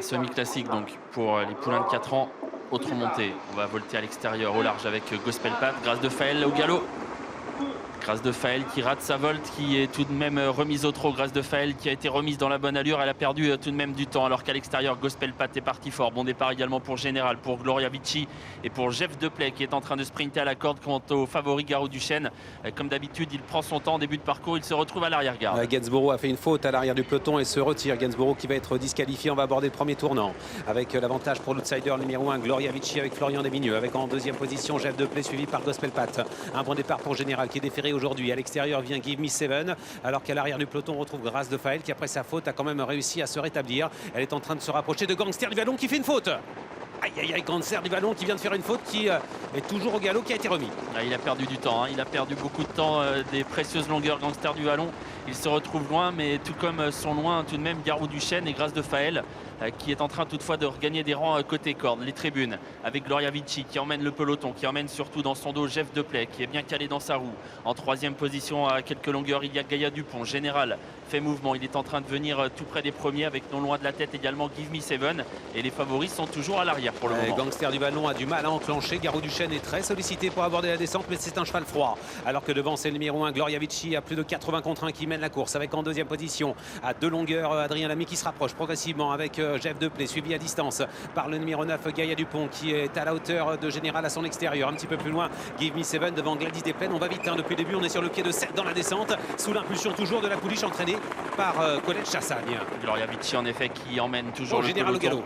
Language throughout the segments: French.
Semi-classique donc pour les poulains de 4 ans. Autre montée, on va volter à l'extérieur au large avec Gospel Pat. Grâce de Faël au galop. Grâce de Faël qui rate sa volte, qui est tout de même remise au trot. Grâce de Faël qui a été remise dans la bonne allure. Elle a perdu tout de même du temps alors qu'à l'extérieur, Gospel Pat est parti fort. Bon départ également pour Général, pour Gloria Vici et pour Jeff Deplay qui est en train de sprinter à la corde. Quant au favori Garou Duchesne, comme d'habitude, il prend son temps en début de parcours. Il se retrouve à l'arrière-garde. Gainsborough a fait une faute à l'arrière du peloton et se retire. Gainsborough qui va être disqualifié. On va aborder le premier tournant avec l'avantage pour l'outsider numéro 1, Gloria Vici avec Florian Desmigneux. Avec en deuxième position, Jeff Deplay suivi par Gospel Pat. Un bon départ pour Général qui est déféré aujourd'hui. À l'extérieur vient Give Me Seven, alors qu'à l'arrière du peloton on retrouve Grâce de Faël qui après sa faute a quand même réussi à se rétablir. Elle est en train de se rapprocher de Gangster du Vallon qui fait une faute. Aïe aïe aïe, Gangster du Vallon qui vient de faire une faute qui est toujours au galop, qui a été remis. Il a perdu du temps, il a perdu beaucoup de temps, des précieuses longueurs. Gangster du Vallon, il se retrouve loin, mais tout comme sont loin tout de même Garou Duchesne et Grâce de Faël qui est en train toutefois de regagner des rangs côté corde. Les tribunes avec Gloria Vici qui emmène le peloton, qui emmène surtout dans son dos Jeff Deplay qui est bien calé dans sa roue. En troisième position à quelques longueurs, il y a Gaïa Dupont. Général fait mouvement, il est en train de venir tout près des premiers avec non loin de la tête également Give Me Seven, et les favoris sont toujours à l'arrière pour le moment. Gangster du Vallon a du mal à enclencher. Garou Duchesne est très sollicité pour aborder la descente, mais c'est un cheval froid. Alors que devant c'est le numéro 1, Gloria Vici à plus de 80 contre 1 qui mène la course avec en deuxième position à 2 longueurs Adrien Lamy qui se rapproche progressivement avec Jeff Deplay suivi à distance par le numéro 9 Gaïa Dupont qui est à la hauteur de Général à son extérieur. Un petit peu plus loin Give Me Seven devant Gladys Desplaines. On va vite depuis le début, on est sur le pied de 7 dans la descente sous l'impulsion toujours de la pouliche entraînée par Colette Chassagne. Gloria Vici en effet qui emmène toujours le Général au peloton. galop.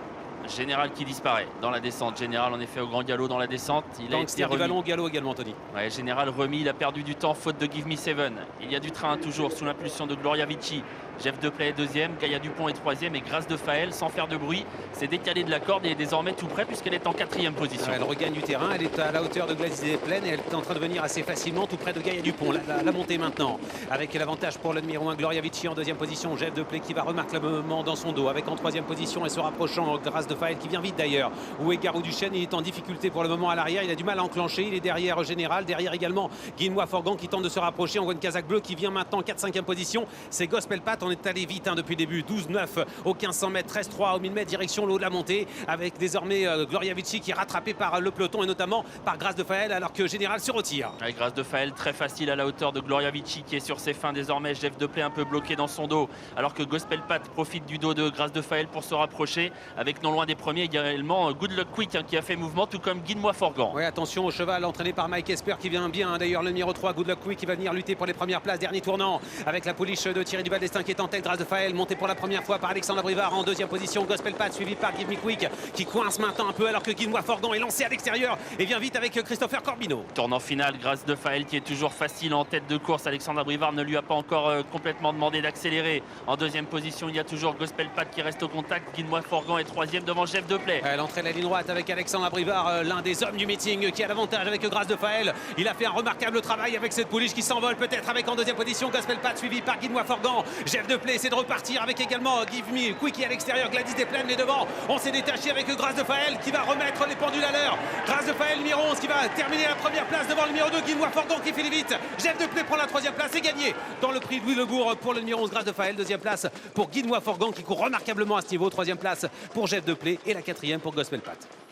Général qui disparaît dans la descente. Général en effet au grand galop dans la descente. Il a été du Vallon au galop également, Tony. Ouais, Général remis, il a perdu du temps faute de Give Me Seven. Il y a du train toujours sous l'impulsion de Gloria Vici. Jeff Deplay est deuxième, Gaïa Dupont est troisième et Grâce de Faël, sans faire de bruit, s'est décalée de la corde et est désormais tout près puisqu'elle est en quatrième position. Elle regagne du terrain, elle est à la hauteur de Gladys Desplaines et elle est en train de venir assez facilement tout près de Gaïa Dupont. La montée maintenant avec l'avantage pour le numéro 1 Gloria Vici en deuxième position. Jeff Deplay qui va remarquablement dans son dos avec en troisième position et se rapprochant Grâce de Faël qui vient vite d'ailleurs. Où est Garou Duchesne? Il est en difficulté pour le moment à l'arrière, il a du mal à enclencher, il est derrière Général, derrière également Guinois Forgan qui tente de se rapprocher. On voit une casaque bleue qui vient maintenant 4-5e position. C'est Gospel Pat, on est allé vite depuis le début, 12-9 au 1500 mètres, 13-3 au 1000 mètres, direction le haut de la montée, avec désormais Gloria Vici qui est rattrapée par le peloton et notamment par Grâce de Faël alors que Général se retire. Avec Grâce de Faël très facile à la hauteur de Gloria Vici qui est sur ses fins désormais. Jeff Deplay un peu bloqué dans son dos alors que Gospel Pat profite du dos de Grâce de Faël pour se rapprocher avec non loin des premiers également Good Luck Quick qui a fait mouvement tout comme Guinois Forgan. Oui, attention au cheval entraîné par Mike Esper qui vient bien, d'ailleurs le numéro 3 Good Luck Quick qui va venir lutter pour les premières places. Dernier tournant avec la pouliche de Thierry Duval d'Estaing qui est en tête. Grâce de Faël monté pour la première fois par Alexandre Brivard en deuxième position. Gospel Pat suivi par Give Me Quick qui coince maintenant un peu alors que Guinois Forgan est lancé à l'extérieur et vient vite avec Christopher Corbino. Tournant final, Grâce de Faël qui est toujours facile en tête de course. Alexandre Brivard ne lui a pas encore complètement demandé d'accélérer. En deuxième position, il y a toujours Gospel Pat qui reste au contact. Guinois Forgan est troisième devant Jeff Deplay. L'entrée de la ligne droite avec Alexandre Brivard, l'un des hommes du meeting qui a l'avantage avec Grâce de Faël. Il a fait un remarquable travail avec cette pouliche qui s'envole peut-être avec en deuxième position Gospel Pat suivi par Guinois Forgan. Jeff Deplay essaie de repartir avec également Give Me Quick qui est à l'extérieur, Gladys Desplaines mais devant. On s'est détaché avec Grâce de Faël qui va remettre les pendules à l'heure. Grâce de Faël numéro 11 qui va terminer la première place devant le numéro 2 Guinois Forgan qui fait les vite. Jeff Deplay prend la troisième place et gagné dans le prix de Louis Lebourg pour le numéro 11 Grâce de Faël. Deuxième place pour Guinois Forgan qui court remarquablement à ce niveau. Troisième place pour Jeff Deplay et la quatrième pour Gospel Pat.